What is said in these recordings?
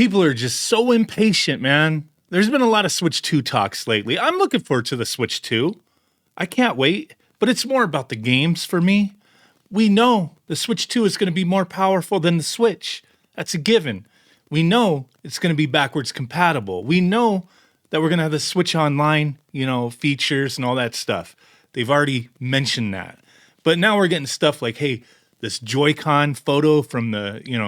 People are just so impatient, man. There's been a lot of Switch 2 talks lately. I'm looking forward to the Switch 2. I can't wait, but it's more about the games for me. We know the Switch 2 is going to be more powerful than the Switch. That's a given. We know it's going to be backwards compatible. We know that we're going to have the Switch Online, features and all that stuff. They've already mentioned that. But now we're getting stuff like, hey, this Joy-Con photo from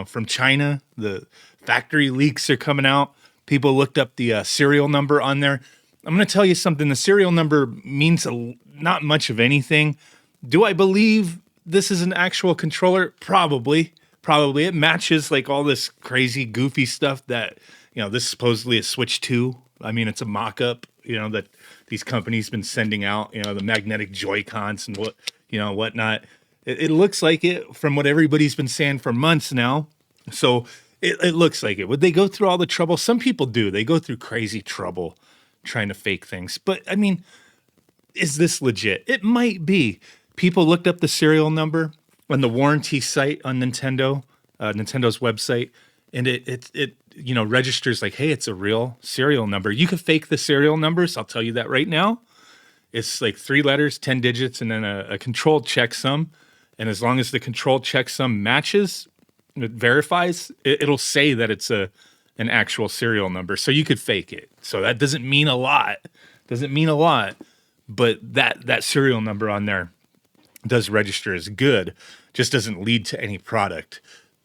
from China, the factory leaks are coming out. People looked up the serial number on there. I'm going to tell you something. The serial number means not much of anything. Do I believe this is an actual controller? Probably. It matches like all this crazy, goofy stuff that, this is supposedly a Switch 2. I mean, it's a mock-up, that these companies been sending out, the magnetic Joy-Cons and whatnot. It looks like it from what everybody's been saying for months now. So it looks like it. Would they go through all the trouble? Some people do. They go through crazy trouble trying to fake things. But, I mean, is this legit? It might be. People looked up the serial number on the warranty site on Nintendo's website, and it registers like, hey, it's a real serial number. You can fake the serial numbers. I'll tell you that right now. It's like 3 letters, 10 digits, and then a controlled checksum. And as long as the controlled checksum matches, it verifies, it'll say that it's an actual serial number. So you could fake it. So that doesn't mean a lot. But that serial number on there does register as good. Just doesn't lead to any product.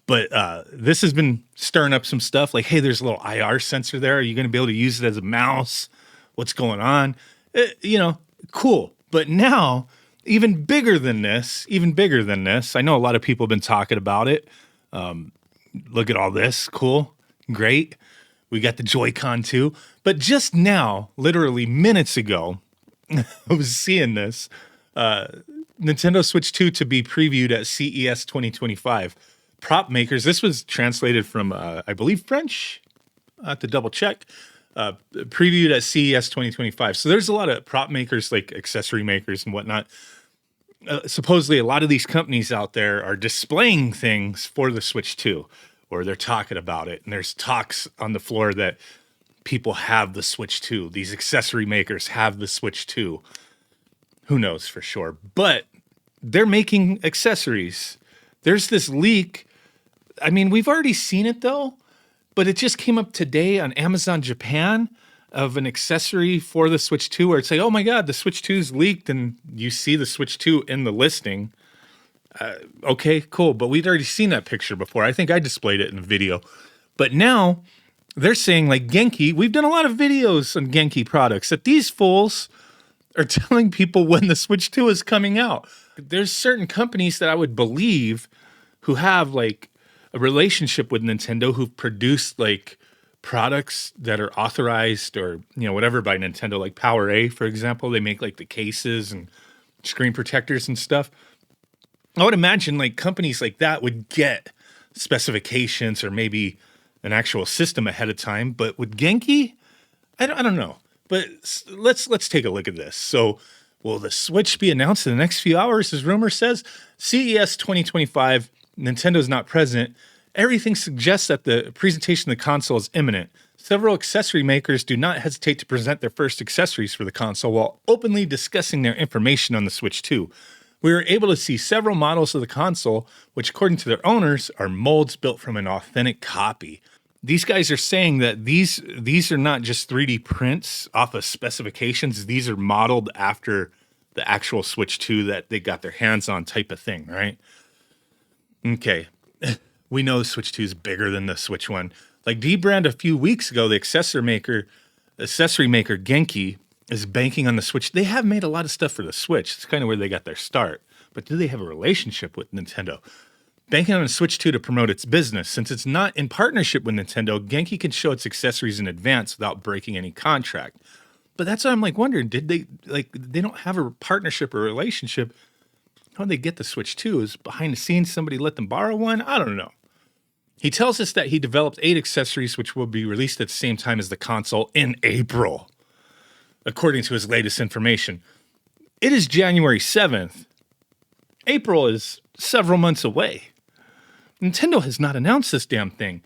But this has been stirring up some stuff like, hey, there's a little IR sensor there. Are you going to be able to use it as a mouse? What's going on? Cool. But now, even bigger than this, I know a lot of people have been talking about it. Look at all this. Cool. Great. We got the Joy-Con too. But just now, literally minutes ago, I was seeing this. Nintendo Switch 2 to be previewed at CES 2025. Prop makers, this was translated from, I believe, French. I have to double check. Previewed at CES 2025. So there's a lot of prop makers, like accessory makers and whatnot. Supposedly, a lot of these companies out there are displaying things for the Switch 2, or they're talking about it. And there's talks on the floor that people have the Switch 2. These accessory makers have the Switch 2. Who knows for sure? But they're making accessories. There's this leak. I mean, we've already seen it, though. But it just came up today on Amazon Japan of an accessory for the Switch 2 where it's like, oh my God, the Switch 2's leaked, and you see the Switch 2 in the listing. Okay, cool. But we'd already seen that picture before. I think I displayed it in a video. But now they're saying like Genki, we've done a lot of videos on Genki products, that these fools are telling people when the Switch 2 is coming out. There's certain companies that I would believe who have like a relationship with Nintendo, who've produced like products that are authorized or, whatever by Nintendo, like PowerA, for example. They make like the cases and screen protectors and stuff. I would imagine like companies like that would get specifications or maybe an actual system ahead of time. But with Genki, I don't know. But let's take a look at this. So will the Switch be announced in the next few hours, as rumor says? CES 2025, Nintendo's not present. Everything suggests that the presentation of the console is imminent. Several accessory makers do not hesitate to present their first accessories for the console while openly discussing their information on the Switch 2. We were able to see several models of the console, which according to their owners are molds built from an authentic copy. These guys are saying that these are not just 3D prints off of specifications. These are modeled after the actual Switch 2 that they got their hands on, type of thing, right? Okay. We know the Switch 2 is bigger than the Switch 1. Like D-Brand a few weeks ago, the accessory maker Genki is banking on the Switch. They have made a lot of stuff for the Switch. It's kind of where they got their start. But do they have a relationship with Nintendo? Banking on the Switch 2 to promote its business. Since it's not in partnership with Nintendo, Genki can show its accessories in advance without breaking any contract. But that's what I'm like wondering. Did they don't have a partnership or relationship? How did they get the Switch 2? Is behind the scenes somebody let them borrow one? I don't know. He tells us that he developed 8 accessories which will be released at the same time as the console in April, according to his latest information. It is January 7th. April is several months away. Nintendo has not announced this damn thing.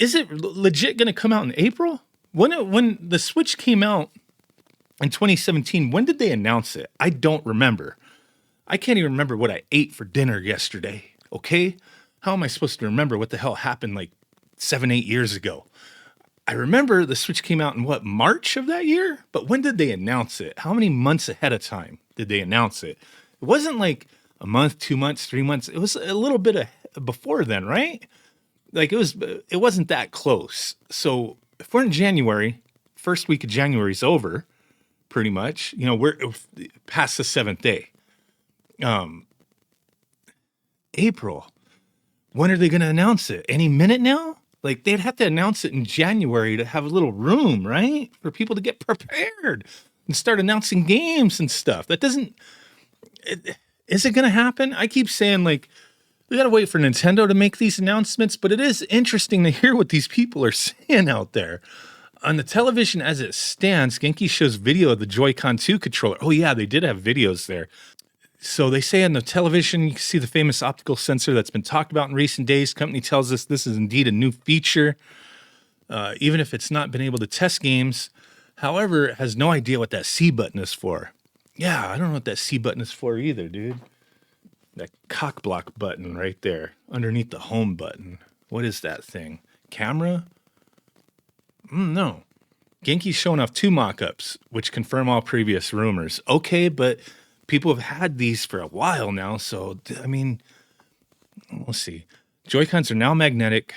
Is it legit going to come out in April? When the Switch came out in 2017, when did they announce it? I don't remember. I can't even remember what I ate for dinner yesterday. Okay? How am I supposed to remember what the hell happened like 7, 8 years ago? I remember the Switch came out in March of that year? But when did they announce it? How many months ahead of time did they announce it? It wasn't like a month, 2 months, 3 months. It was a little bit before then, right? Like it wasn't that close. So if we're in January, first week of January is over, pretty much. We're past the 7th day. April. When are they going to announce it? Any minute now? Like they'd have to announce it in January to have a little room, right? For people to get prepared and start announcing games and stuff. Is it going to happen? I keep saying like, we got to wait for Nintendo to make these announcements, but it is interesting to hear what these people are saying out there. On the television as it stands, Genki shows video of the Joy-Con 2 controller. Oh yeah, they did have videos there. So they say on the television, you can see the famous optical sensor that's been talked about in recent days. Company tells us this is indeed a new feature, even if it's not been able to test games. However, it has no idea what that C button is for. Yeah, I don't know what that C button is for either, dude. That cock block button right there, underneath the home button. What is that thing? Camera? No. Genki's showing off 2 mock-ups, which confirm all previous rumors. Okay, but people have had these for a while now, so, I mean, we'll see. Joy-Cons are now magnetic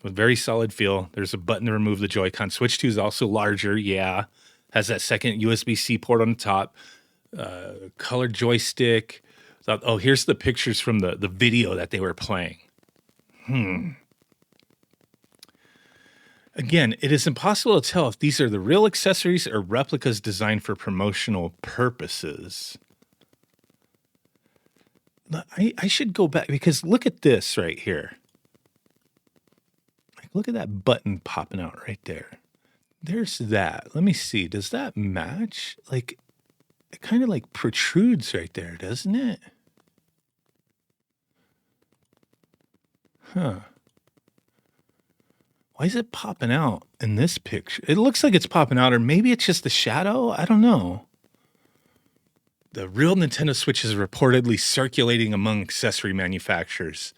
with very solid feel. There's a button to remove the Joy-Con. Switch 2 is also larger, yeah. Has that second USB-C port on the top. Colored joystick. Oh, here's the pictures from the video that they were playing. Again, it is impossible to tell if these are the real accessories or replicas designed for promotional purposes. I should go back because look at this right here. Like, look at that button popping out right there. There's that. Let me see. Does that match? Like, it kind of like protrudes right there, doesn't it? Huh. Why is it popping out in this picture? It looks like it's popping out, or maybe it's just the shadow. I don't know. The real Nintendo Switch is reportedly circulating among accessory manufacturers.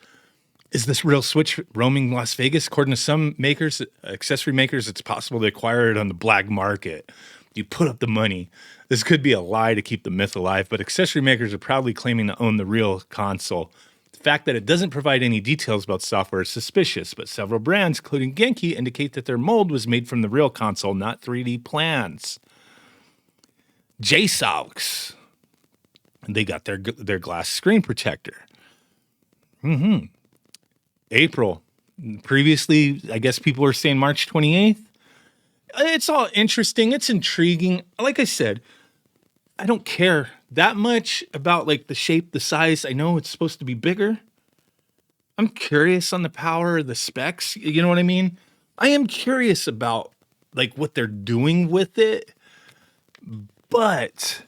Is this real Switch roaming Las Vegas? According to some makers, accessory makers, it's possible to acquire it on the black market. You put up the money. This could be a lie to keep the myth alive, but accessory makers are proudly claiming to own the real console. The fact that it doesn't provide any details about software is suspicious, but several brands, including Genki, indicate that their mold was made from the real console, not 3D plans. JSOX. They got their glass screen protector. April. Previously, I guess people were saying March 28th. It's all interesting. It's intriguing. Like I said, I don't care that much about like the shape, the size. I know it's supposed to be bigger. I'm curious on the power, the specs. You know what I mean? I am curious about like what they're doing with it, but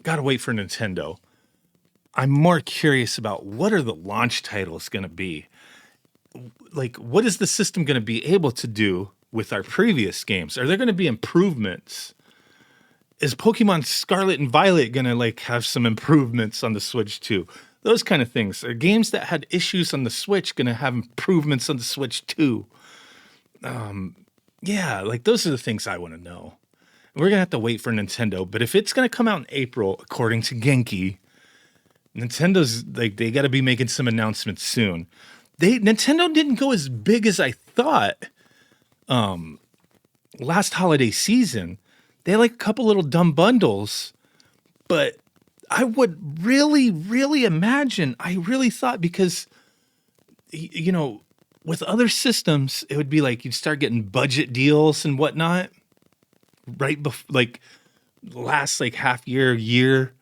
gotta wait for Nintendo. I'm more curious about what are the launch titles going to be. Like, what is the system going to be able to do with our previous games? Are there going to be improvements? Is Pokemon Scarlet and Violet going to like have some improvements on the Switch too? Those kind of things. Are games that had issues on the Switch going to have improvements on the Switch too? Yeah, like those are the things I want to know. We're going to have to wait for Nintendo, but if it's going to come out in April, according to Genki, Nintendo's like, they got to be making some announcements soon. Nintendo didn't go as big as I thought. Last holiday season, they had like a couple little dumb bundles, but I would really imagine, I really thought because, you know, with other systems, it would be like you'd start getting budget deals and whatnot right before, like last like year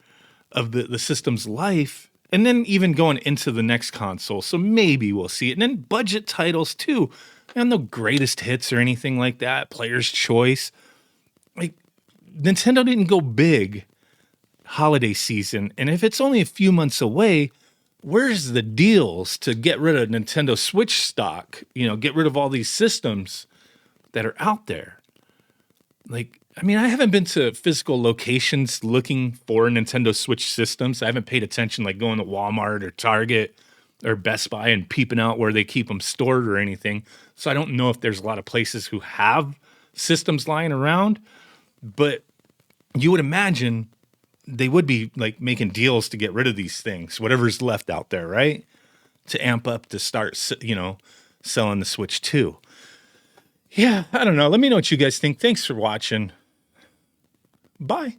of the system's life. And then even going into the next console. So maybe we'll see it. And then budget titles too. And no greatest hits or anything like that. Player's choice. Like Nintendo didn't go big holiday season. And if it's only a few months away, where's the deals to get rid of Nintendo Switch stock? Get rid of all these systems that are out there. Like, I mean, I haven't been to physical locations looking for Nintendo Switch systems. I haven't paid attention, like going to Walmart or Target or Best Buy and peeping out where they keep them stored or anything. So I don't know if there's a lot of places who have systems lying around, but you would imagine they would be like making deals to get rid of these things, whatever's left out there, right? To amp up to start, selling the Switch 2. Yeah, I don't know. Let me know what you guys think. Thanks for watching. Bye.